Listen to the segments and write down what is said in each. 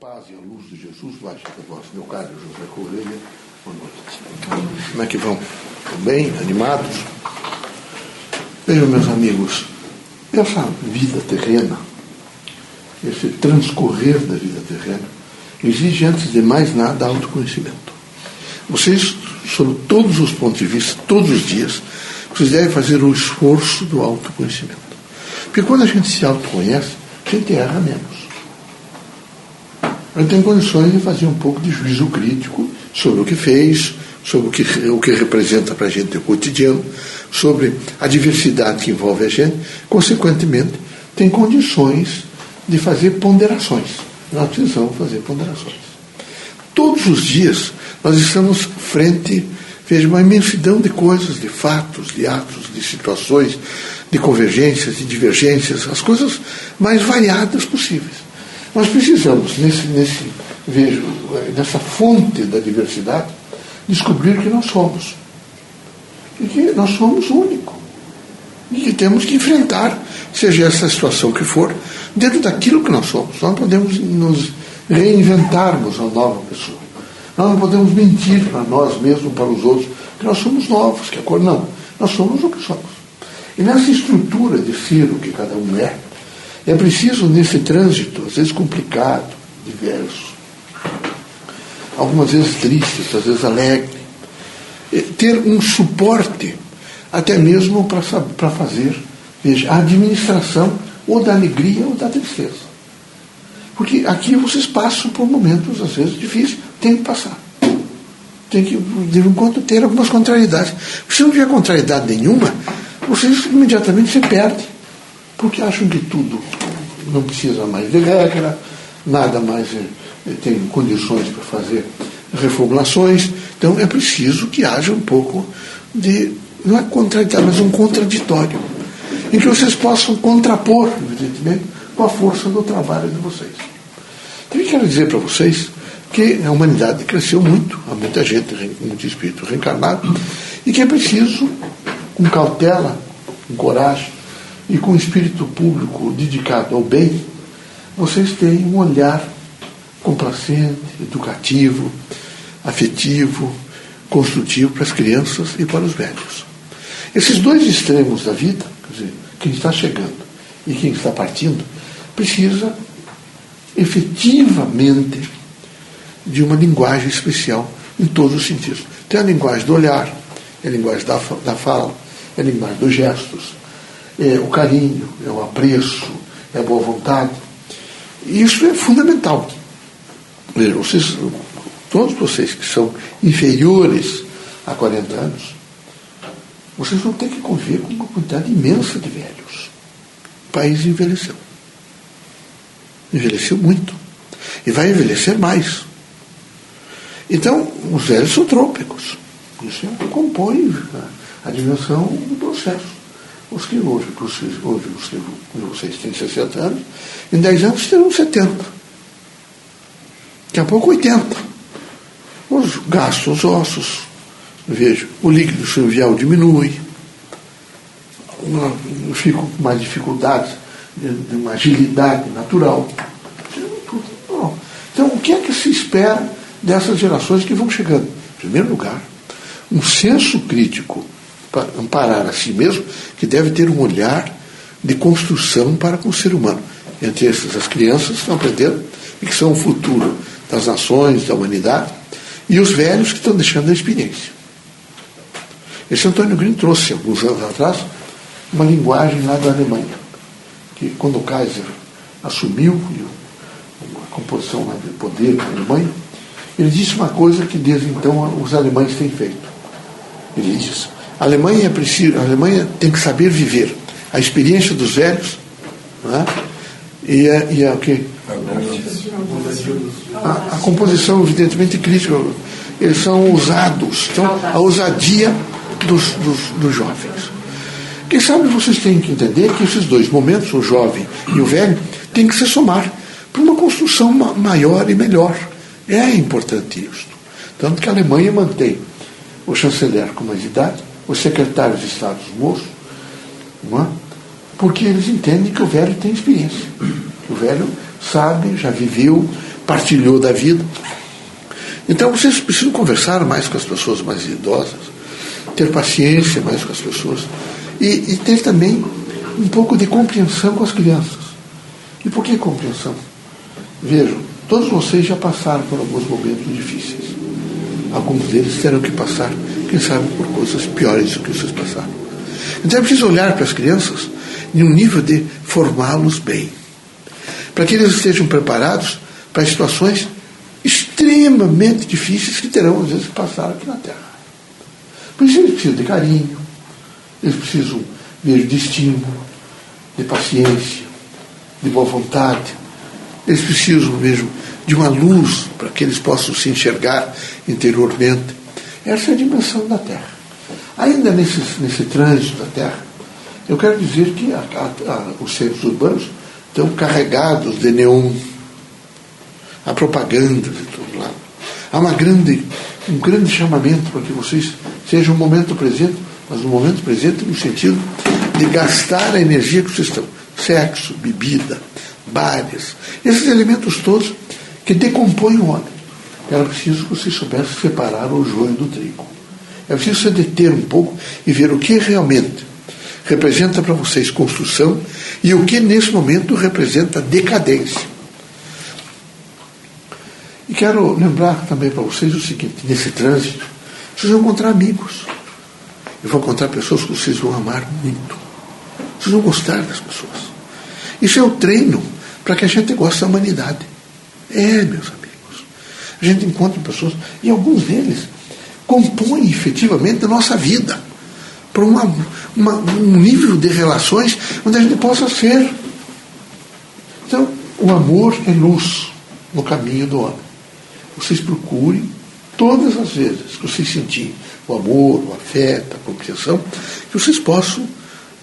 paz e a luz de Jesus baixe para vós, meu caro José Correia. Boa noite. Como é que vão? Bem? Animados? Vejam, meus amigos, essa vida terrena, esse transcorrer da vida terrena, exige, antes de mais nada, autoconhecimento. Vocês, sob todos os pontos de vista, todos os dias, vocês devem fazer o esforço do autoconhecimento. Porque quando a gente se autoconhece, a gente erra menos. A gente tem condições de fazer um pouco de juízo crítico sobre o que fez, sobre o que representa para a gente o cotidiano, sobre a diversidade que envolve a gente. Consequentemente, tem condições de fazer ponderações. Nós precisamos fazer ponderações. Todos os dias nós estamos frente, veja, uma imensidão de coisas, de fatos, de atos, de situações, de convergências, de divergências, as coisas mais variadas possíveis. Nós precisamos, nessa fonte da diversidade, descobrir que nós somos. E que nós somos únicos. E que temos que enfrentar, seja essa situação que for, dentro daquilo que nós somos. Nós não podemos nos reinventarmos uma nova pessoa. Nós não podemos mentir para nós mesmos, para os outros, que nós somos novos, que a cor não. Nós somos o que somos. E nessa estrutura de ser o que cada um é preciso, nesse trânsito, às vezes complicado, diverso, algumas vezes triste, às vezes alegre, ter um suporte, até mesmo para fazer, veja, a administração ou da alegria ou da tristeza. Porque aqui vocês passam por momentos, às vezes, difíceis, tem que passar. Tem que, de vez em quando, ter algumas contrariedades. Se não tiver contrariedade nenhuma, vocês imediatamente se perdem. Porque acham que tudo não precisa mais de regra, nada mais tem condições para fazer reformulações. Então é preciso que haja um pouco de, não é contraditório, mas um contraditório, em que vocês possam contrapor, evidentemente, com a força do trabalho de vocês. Então eu quero dizer para vocês que a humanidade cresceu muito, há muita gente, muito espírito reencarnado, e que é preciso, com cautela, com coragem, e com o espírito público dedicado ao bem, vocês têm um olhar complacente, educativo, afetivo, construtivo para as crianças e para os velhos. Esses dois extremos da vida, quer dizer, quem está chegando e quem está partindo, precisa efetivamente de uma linguagem especial em todos os sentidos. Tem a linguagem do olhar, é a linguagem da fala, é a linguagem dos gestos, é o carinho, é o apreço, é a boa vontade. E isso é fundamental. Todos vocês que são inferiores a 40 anos, vocês vão ter que conviver com uma quantidade imensa de velhos. O país envelheceu. Envelheceu muito. E vai envelhecer mais. Então, os velhos são trópicos. Isso compõe a dimensão do processo. Os que hoje vocês têm 60 anos, em 10 anos terão 70. Daqui a pouco 80. Os gastos, os ossos, vejo, o líquido sinovial diminui, eu fico com mais dificuldades, de uma agilidade natural. Então, o que é que se espera dessas gerações que vão chegando? Em primeiro lugar, um senso crítico para amparar a si mesmo, que deve ter um olhar de construção para com o ser humano. Entre essas, as crianças que estão aprendendo e que são o futuro das nações, da humanidade, e os velhos que estão deixando a experiência. Esse Antônio Green trouxe, alguns anos atrás, uma linguagem lá da Alemanha, que quando o Kaiser assumiu a composição lá de poder da Alemanha, ele disse uma coisa que desde então os alemães têm feito. Ele disse: a Alemanha tem que saber viver a experiência dos velhos, né? e o quê? A composição, evidentemente, crítica. Eles são usados. Então, a ousadia dos jovens. Quem sabe vocês têm que entender que esses dois momentos, o jovem e o velho, têm que se somar para uma construção maior e melhor. É importante isso. Tanto que a Alemanha mantém o chanceler com mais idade, os secretários de Estado moços, não é? Porque eles entendem que o velho tem experiência, que o velho sabe, já viveu, partilhou da vida. Então vocês precisam conversar mais com as pessoas mais idosas, ter paciência mais com as pessoas e ter também um pouco de compreensão com as crianças. E por que compreensão? Vejam, todos vocês já passaram por alguns momentos difíceis. Alguns deles terão que passar, quem sabe, por coisas piores do que vocês passaram. Então é preciso olhar para as crianças em um nível de formá-los bem, para que eles estejam preparados para situações extremamente difíceis que terão, às vezes, que passar aqui na Terra. Por isso eles precisam de carinho, eles precisam mesmo de estímulo, de paciência, de boa vontade. Eles precisam mesmo de uma luz para que eles possam se enxergar interiormente. Essa é a dimensão da Terra. Ainda nesse trânsito da Terra, eu quero dizer que os centros urbanos estão carregados de neon. Há propaganda de todo lado. Há um grande chamamento para que vocês sejam um momento presente, mas um momento presente no sentido de gastar a energia que vocês estão. Sexo, bebida, bares, esses elementos todos que decompõem o homem. Era preciso que vocês soubessem separar o joio do trigo. É preciso se deter um pouco e ver o que realmente representa para vocês construção e o que nesse momento representa decadência. E quero lembrar também para vocês o seguinte: nesse trânsito, vocês vão encontrar amigos. E vão encontrar pessoas que vocês vão amar muito. Vocês vão gostar das pessoas. Isso é o treino para que a gente goste da humanidade. Meus amigos. A gente encontra pessoas, e alguns deles compõem efetivamente a nossa vida para um nível de relações onde a gente possa ser. Então, o amor é luz no caminho do homem. Vocês procurem, todas as vezes que vocês sentirem o amor, o afeto, a compreensão, que vocês possam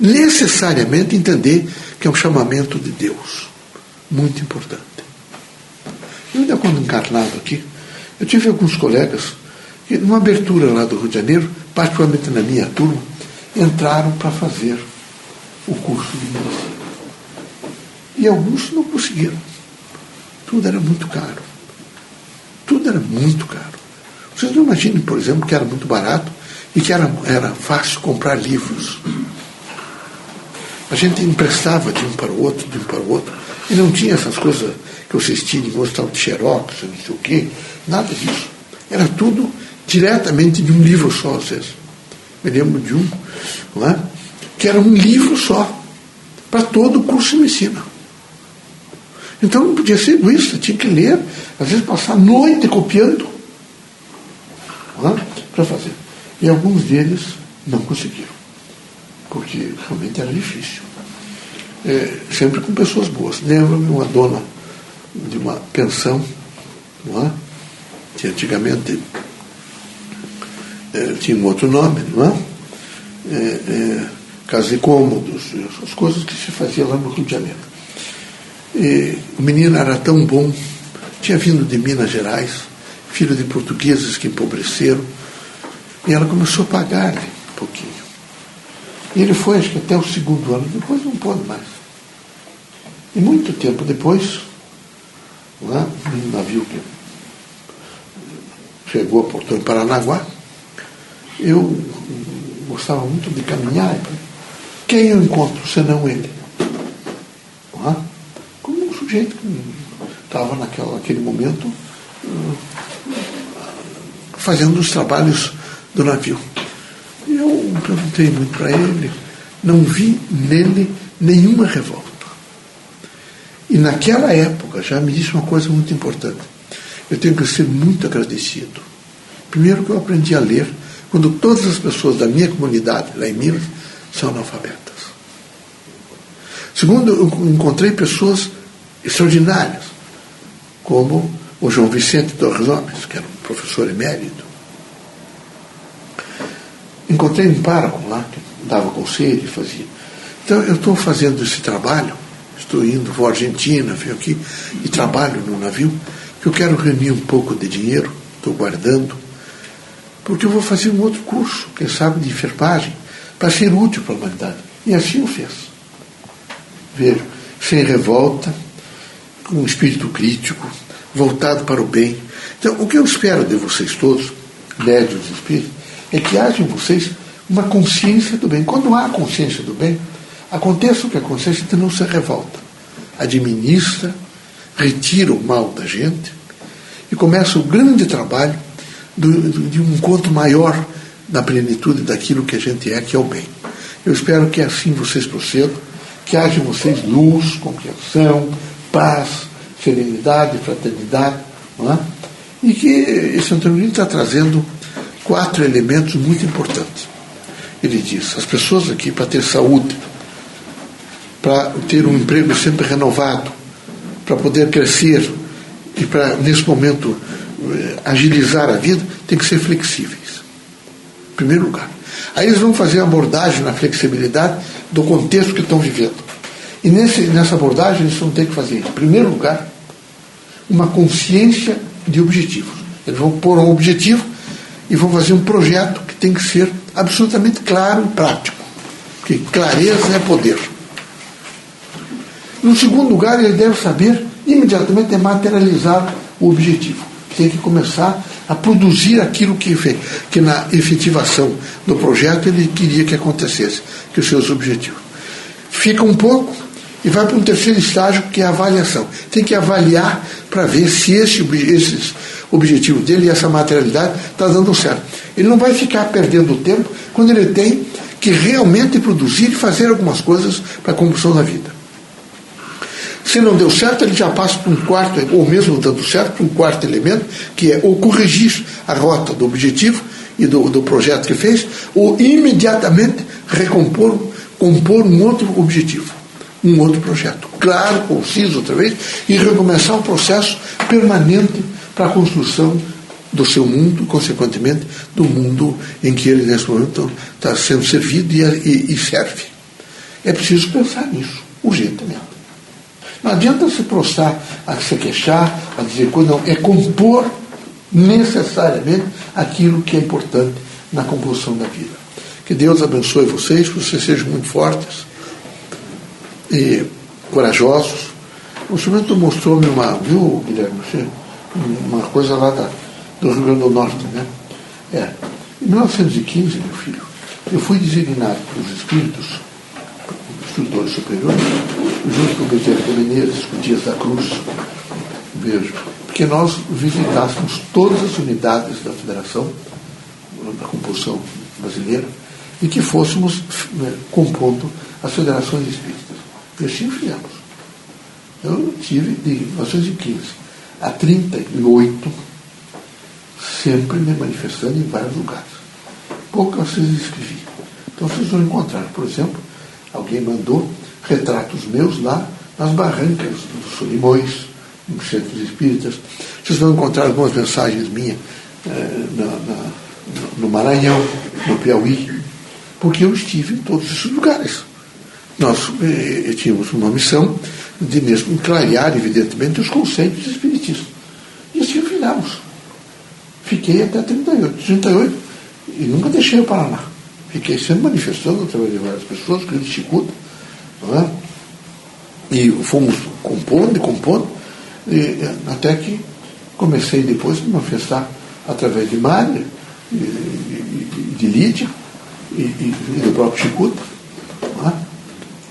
necessariamente entender que é um chamamento de Deus. Muito importante. Eu ainda quando encarnado aqui, eu tive alguns colegas que, numa abertura lá do Rio de Janeiro, particularmente na minha turma, entraram para fazer o curso de medicina. E alguns não conseguiram. Tudo era muito caro. Tudo era muito caro. Vocês não imaginem, por exemplo, que era muito barato e que era fácil comprar livros. A gente emprestava de um para o outro, e não tinha essas coisas que vocês tinham, gostava de xerox, não sei o quê, nada disso. Era tudo diretamente de um livro só, às vezes. Me lembro de um, não é? Que era um livro só, para todo o curso de medicina. Então não podia ser egoísta, tinha que ler, às vezes passar a noite copiando, não é? Para fazer. E alguns deles não conseguiram, porque realmente era difícil. Sempre com pessoas boas. Lembro-me uma dona de uma pensão, não é? Que antigamente tinha um outro nome, não é? Casas de cômodos, essas coisas que se fazia lá no Rio de Janeiro. E o menino era tão bom, tinha vindo de Minas Gerais, filho de portugueses que empobreceram, e ela começou a pagar-lhe um pouquinho. E ele foi, acho que até o segundo ano, depois não pôde mais. E muito tempo depois, lá, um navio que chegou a Porto em Paranaguá, eu gostava muito de caminhar. Quem eu encontro, senão ele? Não é? Como um sujeito que estava naquele momento fazendo os trabalhos do navio. E eu perguntei muito para ele, não vi nele nenhuma revolta. E naquela época já me disse uma coisa muito importante. Eu tenho que ser muito agradecido. Primeiro que eu aprendi a ler quando todas as pessoas da minha comunidade, lá em Minas, são analfabetas. Segundo, eu encontrei pessoas extraordinárias, como o João Vicente Torres Homens, que era um professor emérito. Encontrei um pároco lá, que dava conselho e fazia. Então, eu estou fazendo esse trabalho, estou indo, vou à Argentina, venho aqui e trabalho no navio, que eu quero reunir um pouco de dinheiro, estou guardando, porque eu vou fazer um outro curso, quem sabe, de enfermagem, para ser útil para a humanidade. E assim eu fiz. Vejo, sem revolta, com um espírito crítico, voltado para o bem. Então, o que eu espero de vocês todos, médiuns e espíritos, é que haja em vocês uma consciência do bem. Quando há consciência do bem, acontece o que acontece, então não se revolta. Administra, retira o mal da gente e começa o grande trabalho de um encontro maior na plenitude daquilo que a gente é, que é o bem. Eu espero que assim vocês procedam, que haja em vocês luz, compreensão, paz, serenidade, fraternidade, não é? E que esse Antônio está trazendo 4 elementos muito importantes. Ele diz, as pessoas aqui, para ter saúde, para ter um emprego sempre renovado, para poder crescer e para, nesse momento, agilizar a vida, tem que ser flexíveis. Em primeiro lugar. Aí eles vão fazer a abordagem na flexibilidade do contexto que estão vivendo. E nessa abordagem eles vão ter que fazer, em primeiro lugar, uma consciência de objetivos. Eles vão pôr um objetivo e vão fazer um projeto que tem que ser absolutamente claro e prático. Porque clareza é poder. No segundo lugar, ele deve saber imediatamente materializar o objetivo. Tem que começar a produzir aquilo que na efetivação do projeto ele queria que acontecesse, que os seus objetivos. Fica um pouco e vai para um terceiro estágio, que é a avaliação. Tem que avaliar para ver se esses objetivos dele e essa materialidade está dando certo. Ele não vai ficar perdendo tempo quando ele tem que realmente produzir e fazer algumas coisas para a condução da vida. Se não deu certo, ele já passa para um quarto, ou mesmo dando certo, para um quarto elemento, que é ou corrigir a rota do objetivo e do projeto que fez, ou imediatamente compor um outro objetivo, um outro projeto. Claro, conciso outra vez, e recomeçar um processo permanente para a construção do seu mundo, consequentemente, do mundo em que ele, nesse momento, está sendo servido e serve. É preciso pensar nisso, urgentemente. Não adianta se prostrar, a se queixar, a dizer coisa, não. É compor necessariamente aquilo que é importante na composição da vida. Que Deus abençoe vocês, que vocês sejam muito fortes e corajosos. O senhor mostrou-me viu, Guilherme, uma coisa lá do Rio Grande do Norte, né? Em 1915, meu filho, eu fui designado pelos espíritos, instrutores superiores, junto com o Bezerra de Menezes, com o Dias da Cruz, vejo, porque nós visitássemos todas as unidades da Federação, da composição brasileira, e que fôssemos compondo as federações espíritas. E assim fizemos. Eu tive, de 1915 a 1938, sempre me manifestando em vários lugares. Poucas vezes escrevi. Então vocês vão encontrar, por exemplo, alguém mandou retratos meus lá nas barrancas dos Solimões, nos centros espíritas. Vocês vão encontrar algumas mensagens minhas no Maranhão, no Piauí, porque eu estive em todos esses lugares. Nós tínhamos uma missão de mesmo clarear, evidentemente, os conceitos espiritistas. E assim fizemos. Fiquei até 38, e nunca deixei o Paraná. Fiquei sempre manifestando através de várias pessoas, que eles escutam, não é? E fomos compondo, até que comecei depois a me manifestar através de Mária, de Lídia, e do próprio Chicuta, não é?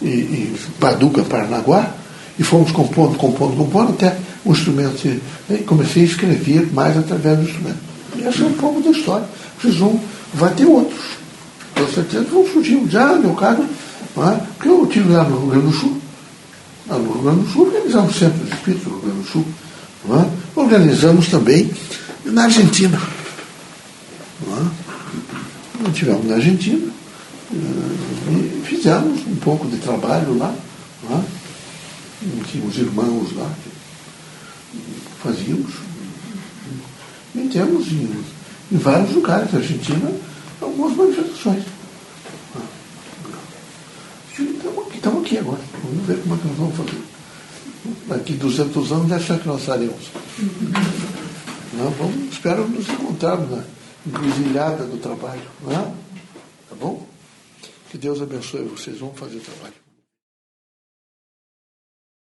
E Paduca, Paranaguá, e fomos compondo, até o instrumento. E comecei a escrever mais através do instrumento. E essa é um pouco da história. Vai ter outros. Com certeza vão surgir. Já, meu caro, não é? Porque eu estive lá no Rio Grande do Sul. Lá no Rio Grande do Sul, organizamos sempre os espíritos do Rio Grande do Sul. Não é? Organizamos também na Argentina. Não é? Nós tivemos na Argentina. E fizemos um pouco de trabalho lá. Não é? Tínhamos irmãos lá que fazíamos. E temos em vários lugares da Argentina algumas manifestações. Estamos aqui agora. Vamos ver como é que nós vamos fazer. Daqui 200 anos, deve ser que nós faremos. Espero nos encontrarmos na encruzilhada do trabalho. Não é? Tá bom? Que Deus abençoe vocês. Vamos fazer o trabalho.